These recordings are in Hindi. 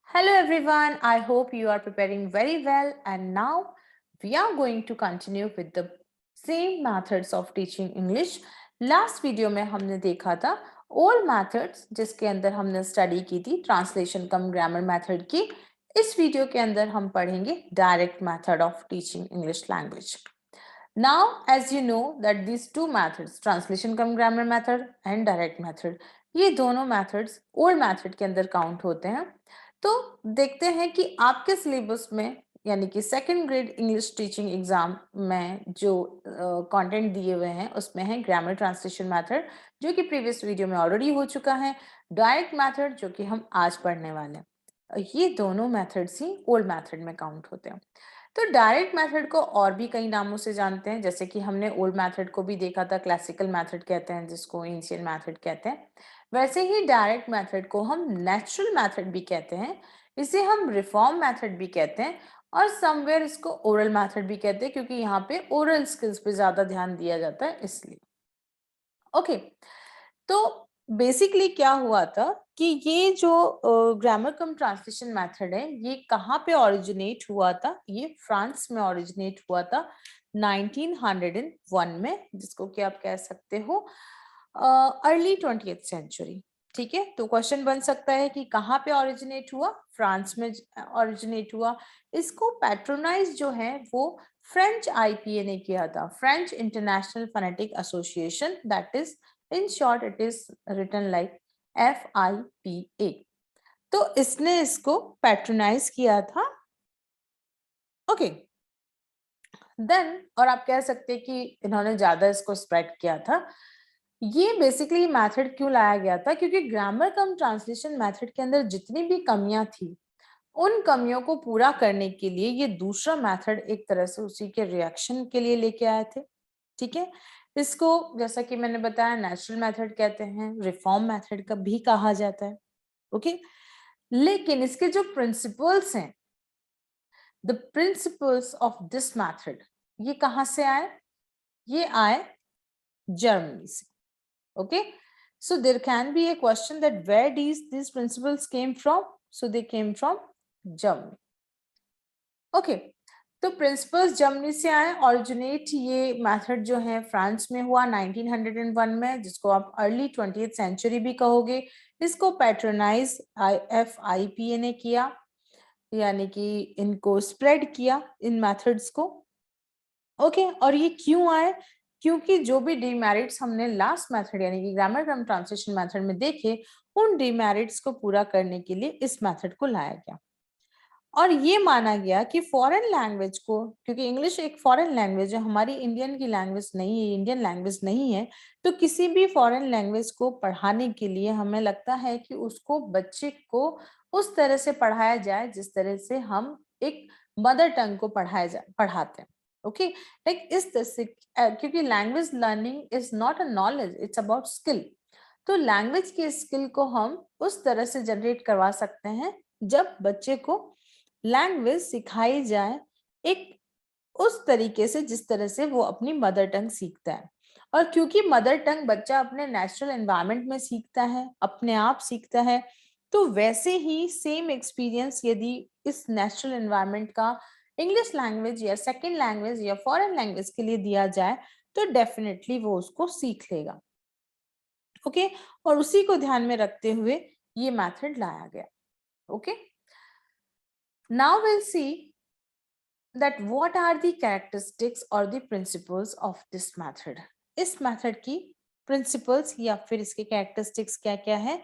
Hello everyone, I hope you are preparing very well and now we are going to continue with the same methods of teaching English. Last video में हमने देखा था old methods जिसके अंदर हमने study की थी translation कम grammar method की. इस वीडियो के अंदर हम पढ़ेंगे direct method of teaching English language. Now, as you know that these two methods, translation come grammar method and direct method, ये दोनों methods old method के अंदर count होते हैं. तो देखते हैं कि आपके सिलेबस में यानी कि second grade English teaching exam में जो कंटेंट दिए हुए हैं उसमें है ग्रामर ट्रांसलेशन मेथड जो कि प्रीवियस वीडियो में ऑलरेडी हो चुका है, डायरेक्ट मेथड जो कि हम आज पढ़ने वाले हैं. ये दोनों मेथड्स ही ओल्ड मेथड में काउंट होते हैं. तो डायरेक्ट मेथड को और भी कई नामों से जानते हैं, जैसे कि हमने ओल्ड मेथड को भी देखा था, क्लासिकल मेथड कहते हैं जिसको एंशिएंट मेथड कहते हैं. वैसे ही डायरेक्ट मेथड को हम नेचुरल मेथड भी कहते हैं, इसे हम रिफॉर्म मेथड भी कहते हैं और समवेयर इसको ओरल मेथड भी कहते हैं क्योंकि यहाँ पे ओरल स्किल्स पे ज्यादा ध्यान दिया जाता है इसलिए. ओके, तो बेसिकली क्या हुआ था कि ये जो ग्रामर कम ट्रांसलेशन मेथड है ये कहाँ पे ओरिजिनेट हुआ था? ये फ्रांस में ओरिजिनेट हुआ था 1901 में, जिसको कि आप कह सकते हो अर्ली 20th सेंचुरी. ठीक है, तो क्वेश्चन बन सकता है कि कहाँ पे ओरिजिनेट हुआ? फ्रांस में ओरिजिनेट हुआ. इसको पैट्रोनाइज जो है वो फ्रेंच आईपीए ने किया था, French International Phonetic Association, that is in short it is written like FIPA. तो इसने इसको पैट्रोनाइज किया था. ओके, देन और आप कह सकते हैं कि इन्होंने ज्यादा इसको स्प्रेड किया था. ये बेसिकली मेथड क्यों लाया गया था? क्योंकि ग्रामर कम ट्रांसलेशन मेथड के अंदर जितनी भी कमियां थी उन कमियों को पूरा करने के लिए ये दूसरा मेथड एक तरह से उसी के रिएक्शन के लिए लेके आए थे. ठीक है, इसको जैसा कि मैंने बताया नेचुरल मेथड कहते हैं, रिफॉर्म मेथड का भी कहा जाता है. ओके, लेकिन इसके जो प्रिंसिपल्स हैं, the principles of this method, ये कहाँ से आए? ये आए जर्मनी से. Okay, so there can be a question that where these principles came from? So they came from Germany. Okay, तो प्रिंसिपल्स जर्मनी से आए. ऑरिजिनेट ये मेथड जो है फ्रांस में हुआ 1901 में, जिसको आप अर्ली 20th सेंचुरी भी कहोगे. इसको पैट्रोनाइज FIPA ने किया, यानी कि इनको स्प्रेड किया इन मेथड्स को. ओके, और ये क्यों आए? क्योंकि जो भी डिमेरिट्स हमने लास्ट मेथड यानी कि ग्रामर कम ट्रांसलेशन मेथड में देखे, उन डिमेरिट्स को पूरा करने के लिए इस मेथड को लाया गया. और ये माना गया कि फॉरेन लैंग्वेज को, क्योंकि इंग्लिश एक फॉरेन लैंग्वेज है, हमारी इंडियन की लैंग्वेज नहीं है, इंडियन लैंग्वेज नहीं है, तो किसी भी फॉरेन लैंग्वेज को पढ़ाने के लिए हमें लगता है कि उसको बच्चे को उस तरह से पढ़ाया जाए जिस तरह से हम एक मदर टंग को पढ़ाते हैं. ओके, लाइक इस तरह से, क्योंकि language learning is not a knowledge, it's about skill. तो लैंग्वेज की स्किल को हम उस तरह से जनरेट करवा सकते हैं जब बच्चे को लैंग्वेज सिखाई जाए एक उस तरीके से जिस तरह से वो अपनी मदर टंग सीखता है. और क्योंकि मदर टंग बच्चा अपने नेचुरल एनवायरनमेंट में सीखता है, अपने आप सीखता है, तो वैसे ही सेम एक्सपीरियंस यदि इस नेचुरल एनवायरनमेंट का इंग्लिश लैंग्वेज या सेकेंड लैंग्वेज या फॉरेन लैंग्वेज के लिए दिया जाए तो डेफिनेटली वो उसको सीख लेगा. ओके, और उसी को ध्यान में रखते हुए ये मेथड लाया गया. Okay, now we'll see that what are the characteristics or the principles of this method. इस मेथड की प्रिंसिपल्स या फिर इसके कैरेक्टरिस्टिक्स क्या क्या है?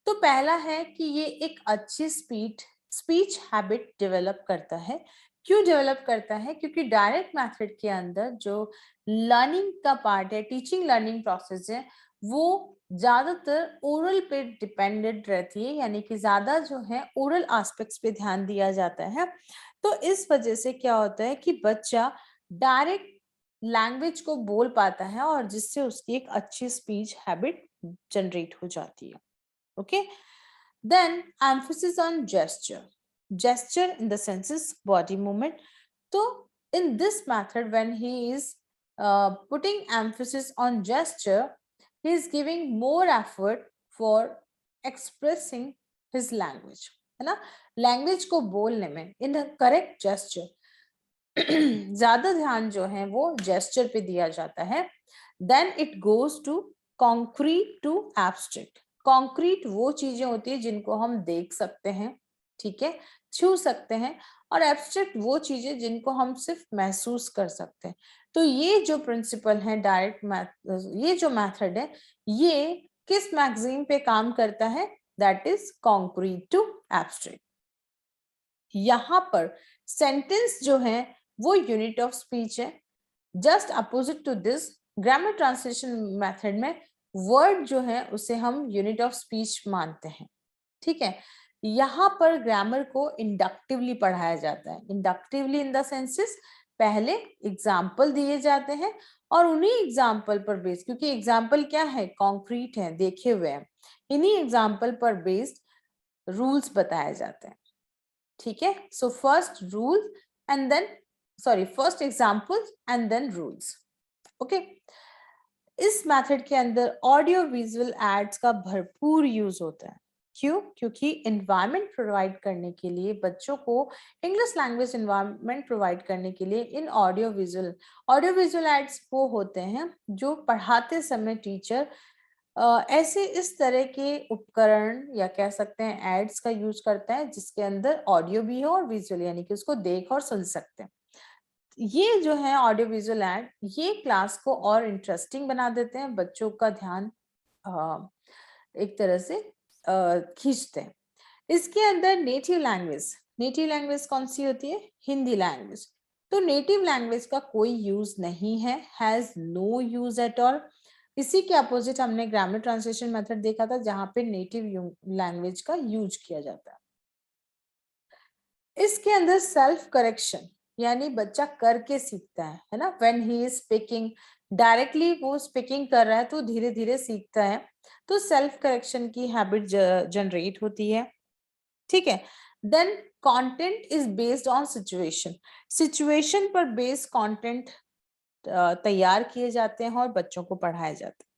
तो पहला है कि ये एक अच्छी स्पीच हैबिट डेवलप करता है. क्यों डेवलप करता है? क्योंकि डायरेक्ट मेथड के अंदर जो लर्निंग का पार्ट है, टीचिंग लर्निंग प्रोसेस है, वो ज्यादातर ओरल पे डिपेंडेंट रहती है, यानी कि ज्यादा जो है ओरल एस्पेक्ट्स पे ध्यान दिया जाता है. तो इस वजह से क्या होता है कि बच्चा डायरेक्ट लैंग्वेज को बोल पाता है और जिससे उसकी एक अच्छी स्पीच हैबिट जनरेट हो जाती है. Okay, then emphasis on gesture in the senses body movement. तो in this method when he is putting emphasis on gesture, he is giving more effort for expressing his language. है ना, लैंग्वेज को बोलने में इन अ करेक्ट जेस्चर ज्यादा ध्यान जो है वो जेस्चर पे दिया जाता है। Then it goes to concrete to abstract. Concrete वो चीजें होती है जिनको हम देख सकते हैं, ठीक है, छू सकते हैं, और एब्स्ट्रैक्ट वो चीजें जिनको हम सिर्फ महसूस कर सकते हैं। तो ये जो प्रिंसिपल है डायरेक्ट ये जो मेथड है, ये किस मैगजीन पे काम करता है? That is concrete to abstract. यहां पर सेंटेंस जो है वो यूनिट ऑफ स्पीच है। Just opposite to this, grammar translation method में वर्ड जो है उसे हम यूनिट ऑफ स्पीच मानते हैं, ठीक है। यहाँ पर ग्रामर को इंडक्टिवली पढ़ाया जाता है। इंडक्टिवली इन द सेंसेस, पहले एग्जाम्पल दिए जाते हैं और उन्हीं एग्जाम्पल पर बेस्ड, क्योंकि एग्जाम्पल क्या है? कॉन्क्रीट है, देखे हुए हैं, इन्हीं एग्जाम्पल पर बेस्ड रूल्स बताए जाते हैं, ठीक है। So first rule and then first example and then rules, okay. इस मेथड के अंदर ऑडियो विजुअल एड्स का भरपूर यूज होता है। क्यों? क्योंकि एनवायरनमेंट प्रोवाइड करने के लिए, बच्चों को इंग्लिश लैंग्वेज एनवायरनमेंट प्रोवाइड करने के लिए इन ऑडियो विजुअल एड्स वो होते हैं जो पढ़ाते समय टीचर ऐसे इस तरह के उपकरण या कह सकते हैं एड्स का यूज करता है जिसके अंदर ऑडियो भी हो और विजुअल, यानी कि उसको देख और सुन सकते हैं। ये जो है ऑडियो विजुअल एड, ये क्लास को और इंटरेस्टिंग बना देते हैं, बच्चों का ध्यान एक तरह से खींचते हैं। इसके अंदर नेटिव लैंग्वेज कौन सी होती है? हिंदी लैंग्वेज। तो नेटिव लैंग्वेज का कोई यूज नहीं है, has no use at all. इसी के अपोजिट हमने ग्रामर ट्रांसलेशन मेथड देखा था जहां पे नेटिव लैंग्वेज का यूज किया जाता है। इसके अंदर सेल्फ करेक्शन, यानी बच्चा करके सीखता है ना। When he is speaking, directly वो स्पीकिंग कर रहा है तो धीरे धीरे सीखता है, तो सेल्फ करेक्शन की हैबिट जनरेट होती है, ठीक है। Then content is based on situation पर बेस्ड कंटेंट तैयार किए जाते हैं और बच्चों को पढ़ाया जाता है,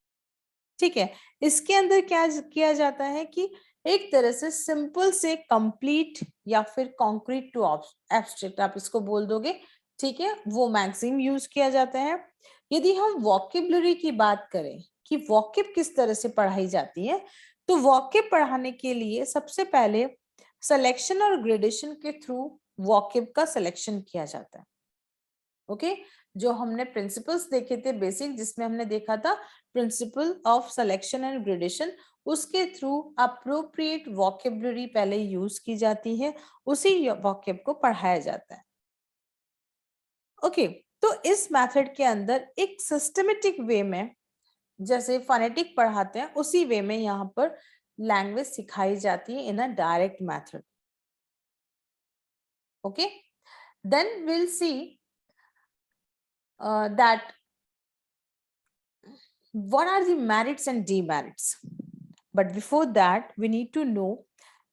ठीक है। इसके अंदर क्या किया जाता है कि एक तरह से सिंपल से कंप्लीट या फिर कॉन्क्रीट टू एब्स्ट्रैक्ट आप इसको बोल दोगे, ठीक है, वो मैक्सिम यूज किया जाता है। यदि हम वोकेबलरी की बात करें कि वोकेब किस तरह से पढ़ाई जाती है, तो वोकेब पढ़ाने के लिए सबसे पहले सिलेक्शन और ग्रेडेशन के थ्रू वोकेब का सिलेक्शन किया जाता है, ओके। जो हमने प्रिंसिपल्स देखे थे बेसिक, जिसमें हमने देखा था principle of selection and gradation, उसके थ्रू अप्रोप्रिएट वोकेबलरी पहले यूज की जाती है, उसी वोकेब को पढ़ाया जाता है, ओके। तो इस मेथड के अंदर एक सिस्टमेटिक वे में, जैसे फोनेटिक पढ़ाते हैं उसी वे में यहाँ पर लैंग्वेज सिखाई जाती है in a direct method, okay. Then will see that what are the merits and demerits. But before that, we need to know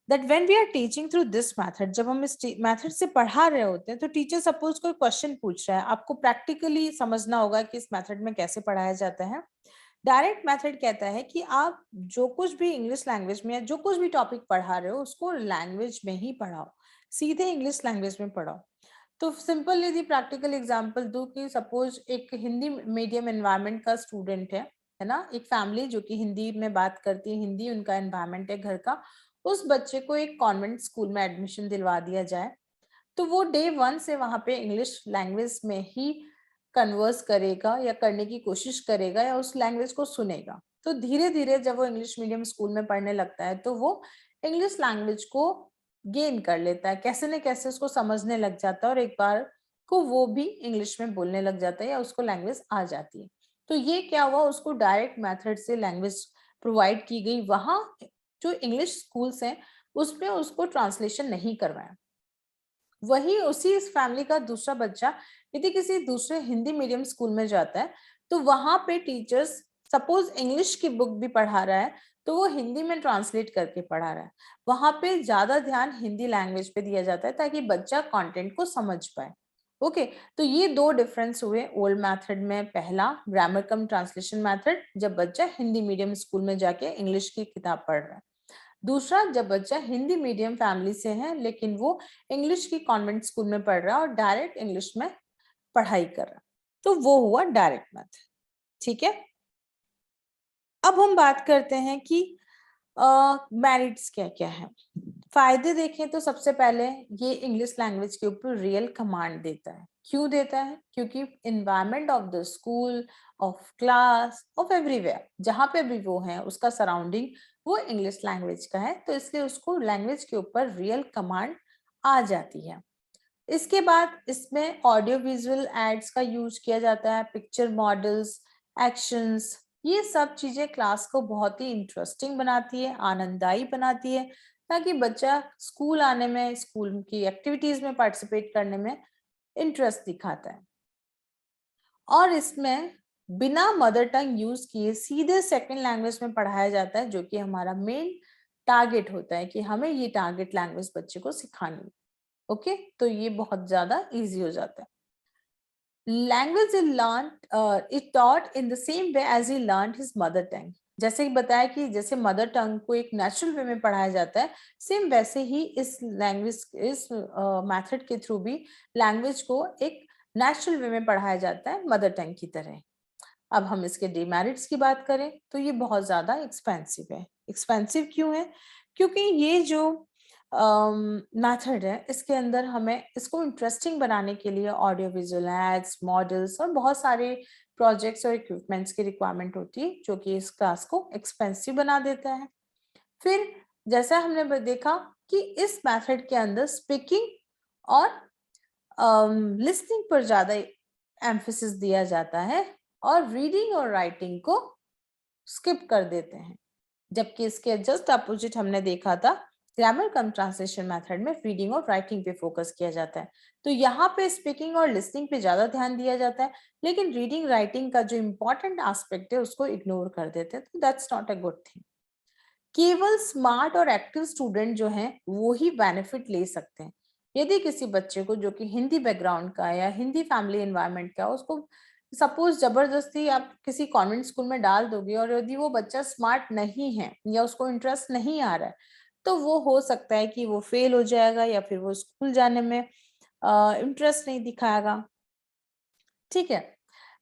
that when we are teaching through this method, जब हम इस मेथड से पढ़ा रहे होते हैं तो टीचर सपोज कोई क्वेश्चन पूछ रहा है, आपको प्रैक्टिकली समझना होगा कि इस मेथड में कैसे पढ़ाया जाता है। डायरेक्ट मेथड कहता है कि आप जो कुछ भी इंग्लिश लैंग्वेज में या जो कुछ भी टॉपिक पढ़ा रहे हो उसको लैंग्वेज में ही पढ़ाओ, सीधे इंग्लिश लैंग्वेज में पढ़ाओ। तो सिंपल यदि प्रैक्टिकल एग्जांपल दूं कि सपोज एक हिंदी मीडियम एनवायरनमेंट का स्टूडेंट है ना, एक फैमिली जो कि हिंदी में बात करती है, हिंदी उनका एनवायरनमेंट है घर का, उस बच्चे को एक कॉन्वेंट स्कूल में एडमिशन दिलवा दिया जाए, तो वो डे 1 से वहां पे इंग्लिश लैंग्वेज में ही कन्वर्स करेगा या करने की कोशिश करेगा या उस लैंग्वेज को सुनेगा। तो धीरे धीरे जब वो इंग्लिश मीडियम स्कूल में पढ़ने लगता है तो वो इंग्लिश लैंग्वेज को गेन कर लेता है, कैसे न कैसे उसको समझने लग जाता है और एक बार को वो भी इंग्लिश में बोलने लग जाता है या उसको लैंग्वेज आ जाती है। तो ये क्या हुआ, उसको डायरेक्ट मेथड से लैंग्वेज प्रोवाइड की गई, वहां जो इंग्लिश स्कूल्स हैं उसमें उसको ट्रांसलेशन नहीं करवाया। वही उसी इस फैमिली का दूसरा बच्चा यदि किसी दूसरे हिंदी मीडियम स्कूल में जाता है तो वहां पे टीचर्स सपोज इंग्लिश की बुक भी पढ़ा रहा है तो वो हिंदी में ट्रांसलेट करके पढ़ा रहा है, वहां पे ज्यादा ध्यान हिंदी लैंग्वेज पे दिया जाता है ताकि बच्चा कंटेंट को समझ पाए, ओके। तो ये दो डिफरेंस हुए ओल्ड मेथड में। पहला ग्रामर कम ट्रांसलेशन मेथड, जब बच्चा हिंदी मीडियम स्कूल में जाके इंग्लिश की किताब पढ़ रहा है। दूसरा, जब बच्चा हिंदी मीडियम फैमिली से है लेकिन वो इंग्लिश की कॉन्वेंट स्कूल में पढ़ रहा है और डायरेक्ट इंग्लिश में पढ़ाई कर रहा है, तो वो हुआ डायरेक्ट मेथड। ठीक है, अब हम बात करते हैं कि मेरिट्स क्या क्या है। फायदे देखें तो सबसे पहले ये इंग्लिश लैंग्वेज के ऊपर रियल कमांड देता है। क्यों देता है? क्योंकि environment of the school, of class, of everywhere, जहां पे भी वो है उसका सराउंडिंग वो इंग्लिश लैंग्वेज का है, तो इसलिए उसको लैंग्वेज के ऊपर रियल कमांड आ जाती है। इसके बाद इसमें ऑडियो विजुअल एड्स का यूज किया जाता है, पिक्चर मॉडल्स, एक्शंस, ये सब चीजें क्लास को बहुत ही इंटरेस्टिंग बनाती है, आनंददायी बनाती है, ताकि बच्चा स्कूल आने में, स्कूल की एक्टिविटीज में पार्टिसिपेट करने में इंटरेस्ट दिखाता है। और इसमें बिना मदर टंग यूज किए सीधे सेकंड लैंग्वेज में पढ़ाया जाता है, जो कि हमारा मेन टारगेट होता है कि हमें ये टारगेट लैंग्वेज बच्चे को सिखानी है। ओके, तो ये बहुत ज्यादा इजी हो जाता है। Language is learn is taught in the same way as he learn his mother tongue. जैसे कि बताया कि जैसे मदर टंग को एक नेचुरल वे में पढ़ाया जाता है, सेम वैसे ही इस लैंग्वेज, इस मेथड के थ्रू भी लैंग्वेज को एक नेचुरल वे में पढ़ाया जाता है, मदर टंग की तरह। अब हम इसके डिमेरिट्स की बात करें तो ये बहुत ज्यादा एक्सपेंसिव है। एक्सपेंसिव क्यों है? क्योंकि ये जो मेथड है, इसके अंदर हमें इसको इंटरेस्टिंग बनाने के लिए ऑडियो विजुअल एड्स, मॉडल्स और बहुत सारे प्रोजेक्ट्स और इक्विपमेंट्स की रिक्वायरमेंट होती है, जो कि इस क्लास को एक्सपेंसिव बना देता है। फिर जैसा हमने देखा कि इस मेथड के अंदर स्पीकिंग और लिसनिंग पर ज्यादा एम्फेसिस दिया जाता है और रीडिंग और राइटिंग को स्किप कर देते हैं, जबकि इसके जस्ट अपोजिट हमने देखा था ग्रामर कम ट्रांसलेशन मेथड में रीडिंग और राइटिंग पे फोकस किया जाता है। तो यहाँ पे स्पीकिंग और लिसनिंग पे ज्यादा ध्यान दिया जाता है, लेकिन रीडिंग राइटिंग का जो इम्पोर्टेंट एस्पेक्ट है उसको इग्नोर कर देते हैं, तो that's not a good thing. केवल स्मार्ट और एक्टिव स्टूडेंट जो हैं वो ही बेनिफिट ले सकते हैं। यदि किसी बच्चे को जो कि हिंदी बैकग्राउंड का है या हिंदी फैमिली एनवायरनमेंट का, उसको सपोज जबरदस्ती आप किसी कॉन्वेंट स्कूल में डाल दोगे और यदि वो बच्चा स्मार्ट नहीं है या उसको इंटरेस्ट नहीं आ रहा है, तो वो हो सकता है कि वो फेल हो जाएगा या फिर वो स्कूल जाने में इंटरेस्ट नहीं दिखाएगा। ठीक है,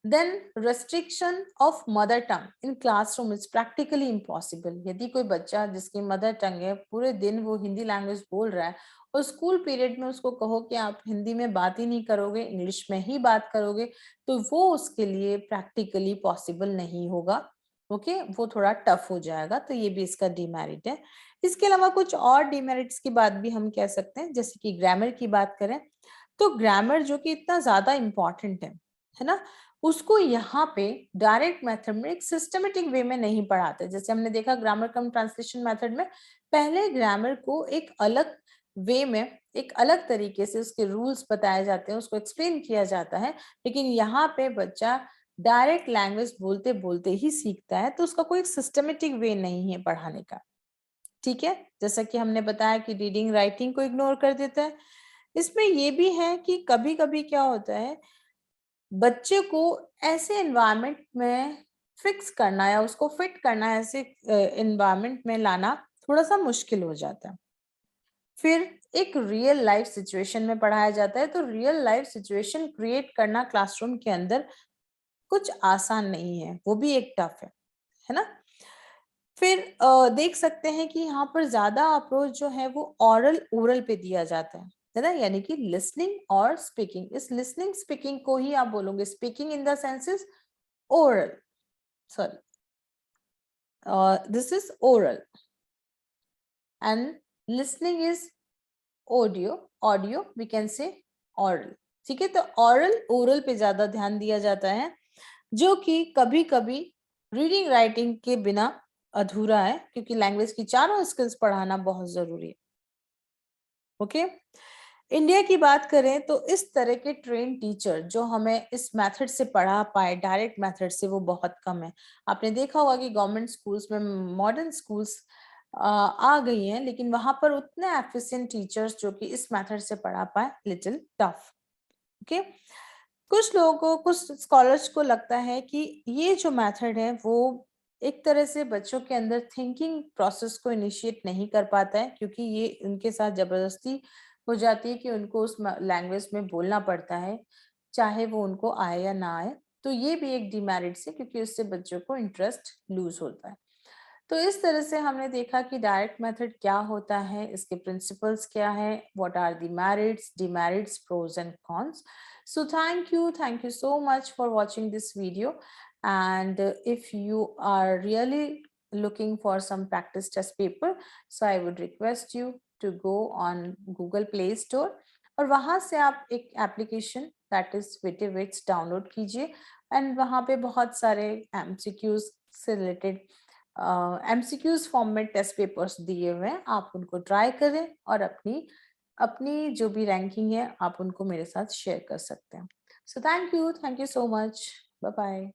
then restriction of mother tongue in classroom is practically impossible। यदि कोई बच्चा जिसकी मदर टंग है पूरे दिन वो हिंदी लैंग्वेज बोल रहा है और स्कूल पीरियड में उसको कहो कि आप हिंदी में बात ही नहीं करोगे, इंग्लिश में ही बात करोगे, तो वो उसके लिए प्रैक्टिकली पॉसिबल नहीं होगा। ओके, वो थोड़ा टफ हो जाएगा, तो ये भी इसका डिमेरिट है। इसके अलावा कुछ और डिमेरिट्स की बात भी हम कह सकते हैं, जैसे कि ग्रामर की बात करें तो ग्रामर जो कि इतना ज्यादा इम्पोर्टेंट है ना, उसको यहाँ पे डायरेक्ट मेथड में एक सिस्टमेटिक वे में नहीं पढ़ाते। जैसे हमने देखा ग्रामर कम ट्रांसलेशन मेथड में पहले ग्रामर को एक अलग वे में, एक अलग तरीके से उसके रूल्स बताए जाते हैं, उसको एक्सप्लेन किया जाता है, लेकिन यहाँ पे बच्चा डायरेक्ट लैंग्वेज बोलते बोलते ही सीखता है, तो उसका कोई सिस्टमेटिक वे नहीं है पढ़ाने का। ठीक है, जैसा कि हमने बताया कि रीडिंग राइटिंग को इग्नोर कर देता है। इसमें ये भी है कि कभी कभी क्या होता है, बच्चे को ऐसे एनवायरनमेंट में फिक्स करना या उसको फिट करना, ऐसे एनवायरनमेंट में लाना थोड़ा सा मुश्किल हो जाता है। फिर एक रियल लाइफ सिचुएशन में पढ़ाया जाता है, तो रियल लाइफ सिचुएशन क्रिएट करना क्लासरूम के अंदर कुछ आसान नहीं है, वो भी एक टफ है ना। फिर देख सकते हैं कि यहाँ पर ज्यादा अप्रोच जो है वो ऑरल ओरल पे दिया जाता है ना, यानी कि लिसनिंग और स्पीकिंग। इस लिसनिंग स्पीकिंग को ही आप बोलोगे speaking in the senses oral, sorry, this is oral and listening is audio we can say oral। ठीक है, तो oral oral पे ज्यादा ध्यान दिया जाता है, जो कि कभी कभी रीडिंग राइटिंग के बिना अधूरा है, क्योंकि लैंग्वेज की चारों स्किल्स पढ़ाना बहुत जरूरी है। ओके, इंडिया की बात करें तो इस तरह के ट्रेन टीचर जो हमें इस मेथड से पढ़ा पाए, डायरेक्ट मेथड से, वो बहुत कम है। आपने देखा होगा कि गवर्नमेंट स्कूल्स में, मॉडर्न स्कूल्स आ गई हैं, लेकिन वहां पर उतने एफिशिएंट टीचर्स जो कि इस मेथड से पढ़ा पाए, लिटिल टफ। ओके, कुछ लोगों को, कुछ स्कॉलर्स को लगता है कि ये जो मेथड है वो एक तरह से बच्चों के अंदर थिंकिंग प्रोसेस को इनिशिएट नहीं कर पाता है, क्योंकि ये उनके साथ जबरदस्ती हो जाती है कि उनको उस लैंग्वेज में बोलना पड़ता है, चाहे वो उनको आए या ना आए। तो ये भी एक डिमेरिट्स है, क्योंकि उससे बच्चों को इंटरेस्ट लूज होता है। तो इस तरह से हमने देखा कि डायरेक्ट मेथड क्या होता है, इसके प्रिंसिपल्स क्या है, what are the merits, demerits, pros and cons. So thank you so much for watching this video. And if you are really looking for some practice test paper, so I would request you to go on Google Play Store और वहाँ से आप एक एप्लीकेशन दैट इज विटिविट्स डाउनलोड कीजिए। एंड वहाँ पे बहुत सारे एमसीक्यूज से रिलेटेड एमसीक्यूज फॉर्म में टेस्ट पेपर्स दिए हुए हैं, आप उनको ट्राई करें और अपनी अपनी जो भी रैंकिंग है आप उनको मेरे साथ शेयर कर सकते हैं। So thank you so much, bye bye.